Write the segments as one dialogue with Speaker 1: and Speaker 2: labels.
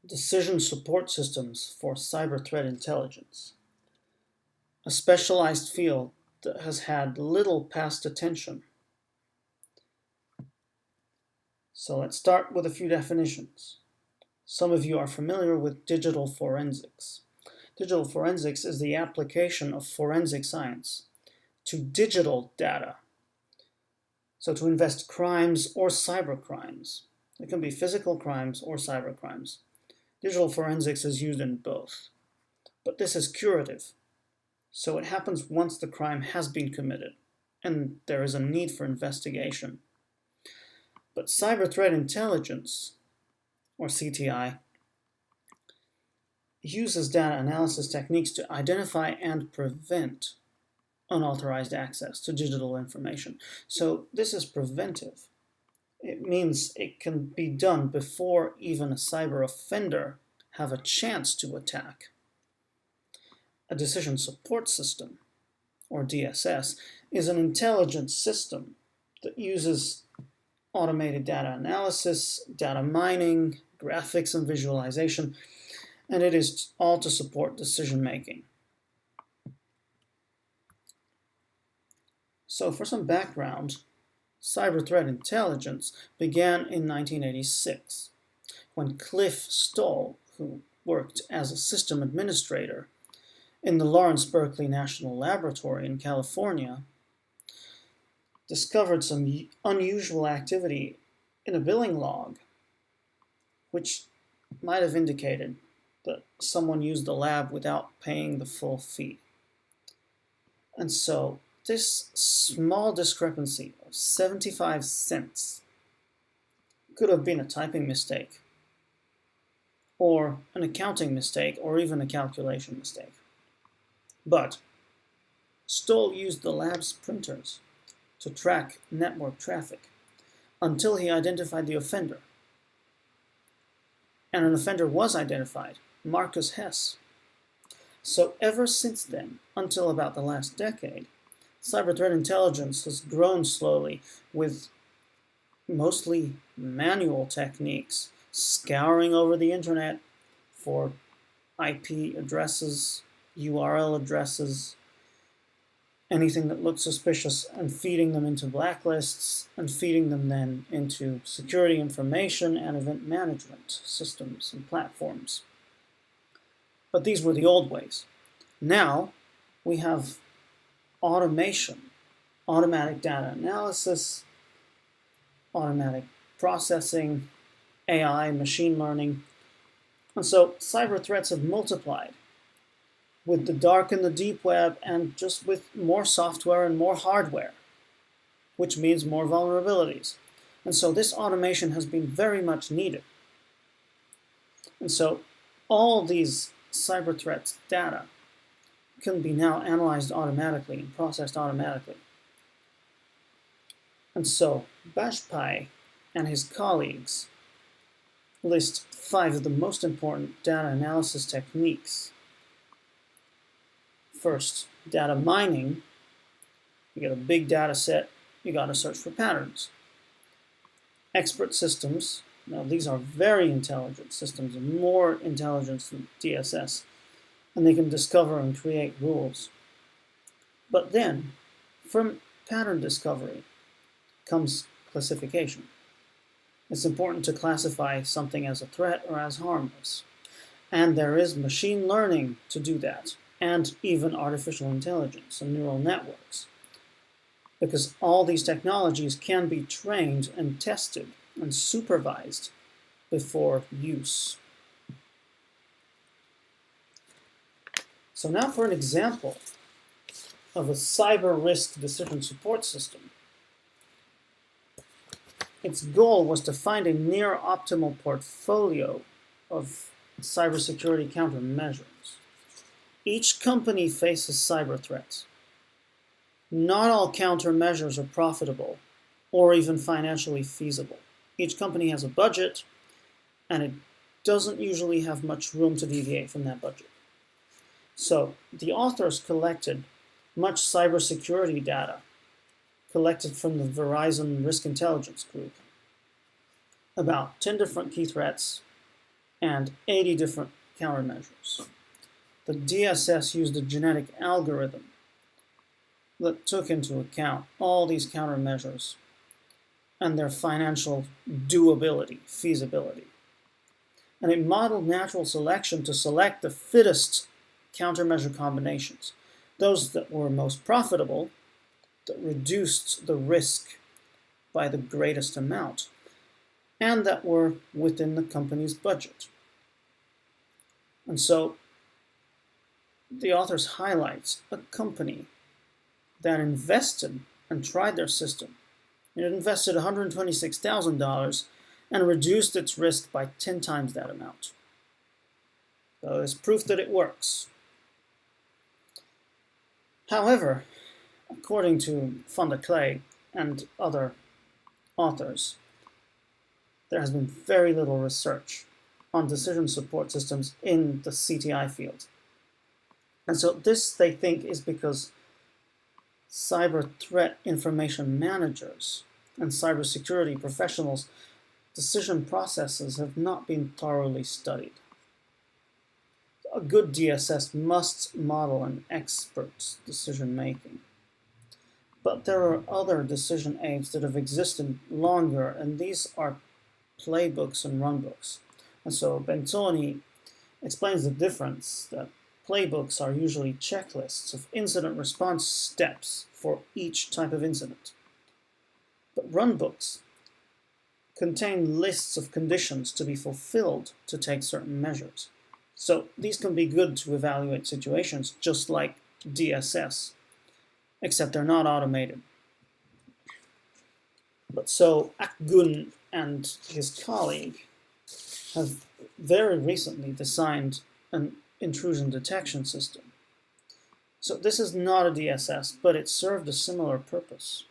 Speaker 1: Decision support systems for cyber threat intelligence, a specialized field that has had little past attention. So let's start with a few definitions. Some of you are familiar with digital forensics. Digital forensics is the application of forensic science to digital data. So to invest crimes or cyber crimes. It can be physical crimes or cyber crimes. Digital forensics is used in both. But this is curative. So it happens once the crime has been committed and there is a need for investigation. But cyber threat intelligence, or CTI, uses data analysis techniques to identify and prevent unauthorized access to digital information. So this is preventive. It means it can be done before even a cyber offender have a chance to attack. A decision support system, or DSS, is an intelligence system that uses automated data analysis, data mining, graphics and visualization, and it is all to support decision making. So for some background, cyber threat intelligence began in 1986 when Cliff Stoll, who worked as a system administrator in the Lawrence Berkeley National Laboratory in California, discovered some unusual activity in a billing log, which might have indicated that someone used the lab without paying the full fee. And so this small discrepancy of 75 cents could have been a typing mistake, or an accounting mistake, or even a calculation mistake. But Stoll used the lab's printers to track network traffic until he identified the offender. And an offender was identified, Marcus Hess. So ever since then, until about the last decade, cyber threat intelligence has grown slowly with mostly manual techniques, scouring over the internet for IP addresses, URL addresses, anything that looks suspicious, and feeding them into blacklists, and feeding them then into security information and event management systems and platforms. But these were the old ways. Now we have automation, automatic data analysis, automatic processing, AI, machine learning. And so cyber threats have multiplied with the dark and the deep web, and just with more software and more hardware, which means more vulnerabilities. And so this automation has been very much needed. And so all these cyber threats data can be now analyzed automatically and processed automatically. And so Bajpai and his colleagues list 5 of the most important data analysis techniques. First, data mining. You get a big data set, you got to search for patterns. Expert systems. Now these are very intelligent systems, more intelligent than DSS, and they can discover and create rules. But then, from pattern discovery comes classification. It's important to classify something as a threat or as harmless. And there is machine learning to do that, and even artificial intelligence and neural networks. Because all these technologies can be trained and tested and supervised before use. So now for an example of a cyber risk decision support system. Its goal was to find a near optimal portfolio of cybersecurity countermeasures. Each company faces cyber threats. Not all countermeasures are profitable or even financially feasible. Each company has a budget, and it doesn't usually have much room to deviate from that budget. So the authors collected much cybersecurity data collected from the Verizon Risk Intelligence Group about 10 different key threats and 80 different countermeasures. The DSS used a genetic algorithm that took into account all these countermeasures and their financial doability, feasibility. And it modeled natural selection to select the fittest countermeasure combinations, those that were most profitable, that reduced the risk by the greatest amount, and that were within the company's budget. And so the authors highlight a company that invested and tried their system. It invested $126,000 and reduced its risk by 10 times that amount. So it's proof that it works. However, according to van der Klee and other authors, there has been very little research on decision support systems in the CTI field. And so this, they think, is because cyber threat information managers and cybersecurity professionals' decision processes have not been thoroughly studied. A good DSS must model an expert's decision making. But there are other decision aids that have existed longer, and these are playbooks and runbooks. And so Bentoni explains the difference that playbooks are usually checklists of incident response steps for each type of incident. But runbooks contain lists of conditions to be fulfilled to take certain measures. So these can be good to evaluate situations, just like DSS, except they're not automated. But so Akgun and his colleague have very recently designed an intrusion detection system. So this is not a DSS, but it served a similar purpose.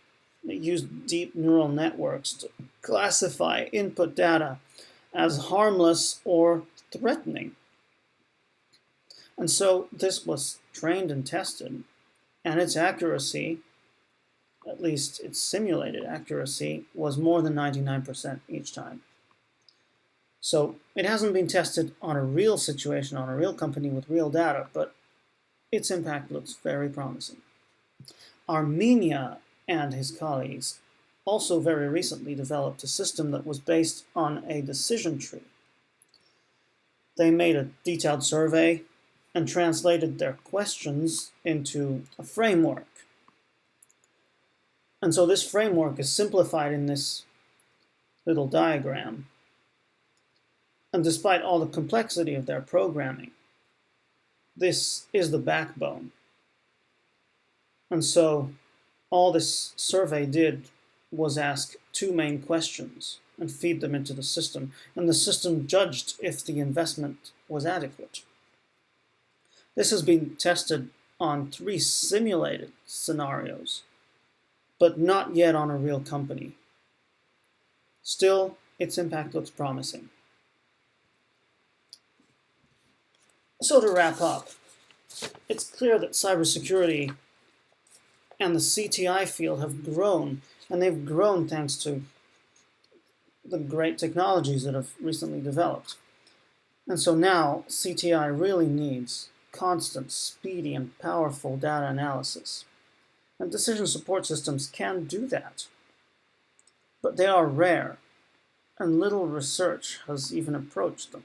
Speaker 1: It used deep neural networks to classify input data as harmless or threatening. And so this was trained and tested, and its accuracy, at least its simulated accuracy, was more than 99% each time. So it hasn't been tested on a real situation, on a real company with real data, but its impact looks very promising. Armenia and his colleagues also very recently developed a system that was based on a decision tree. They made a detailed survey and translated their questions into a framework. And so this framework is simplified in this little diagram. And despite all the complexity of their programming, this is the backbone. And so all this survey did was ask two main questions and feed them into the system. And the system judged if the investment was adequate. This has been tested on 3 simulated scenarios, but not yet on a real company. Still, its impact looks promising. So to wrap up, it's clear that cybersecurity and the CTI field have grown, and they've grown thanks to the great technologies that have recently developed. And so now CTI really needs constant, speedy, and powerful data analysis. And decision support systems can do that. But they are rare, and little research has even approached them.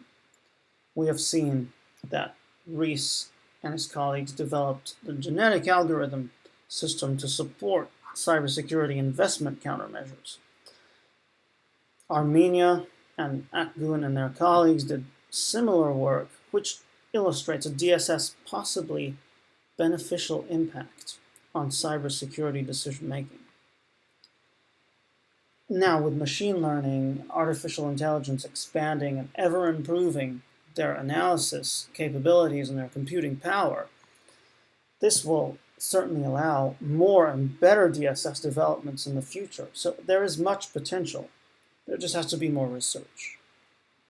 Speaker 1: We have seen that Rees and his colleagues developed the genetic algorithm system to support cybersecurity investment countermeasures. Armenia and Akgun and their colleagues did similar work, which illustrates a DSS possibly beneficial impact on cybersecurity decision-making. Now, with machine learning, artificial intelligence expanding and ever improving their analysis capabilities and their computing power, this will certainly allow more and better DSS developments in the future. So there is much potential. There just has to be more research.